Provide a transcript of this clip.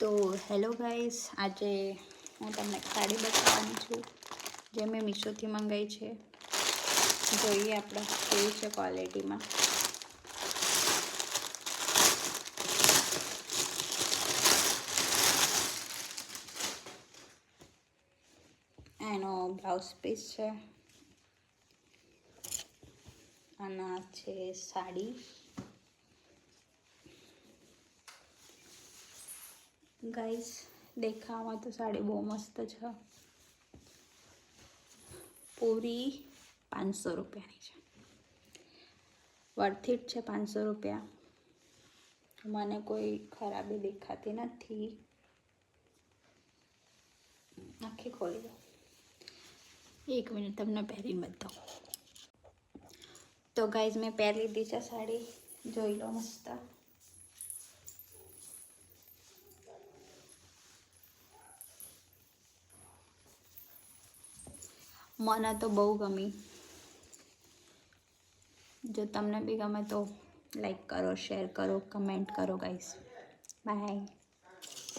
તો hello guys, આજે હું તમને સાડી બતાવવાની છું જે મેં મીશોથી મંગાવી છે. જોઈએ આપણે કેવી છે ક્વોલિટીમાં. એનો બ્લાઉઝ પીસ છે અને આ છે સાડી. ગાઈસ, દેખાવામાં તો સાડી બહુ મસ્ત છે. પૂરી 500 રૂપિયાની છે. વર્થ ઇટ છે 500 રૂપિયા. મને કોઈ ખરાબી દેખાતી નથી. આખી ખોલી દો. એક મિનિટ તમને પહેરીને બતાવું. તો ગાઈઝ, મેં પહેરી લીધી છે સાડી. જોઈ લો મસ્ત. મને તો બહુ ગમી. જો તમને બી ગમે તો લાઈક કરો, શેર કરો, કમેન્ટ કરો ગાઈઝ. બાય.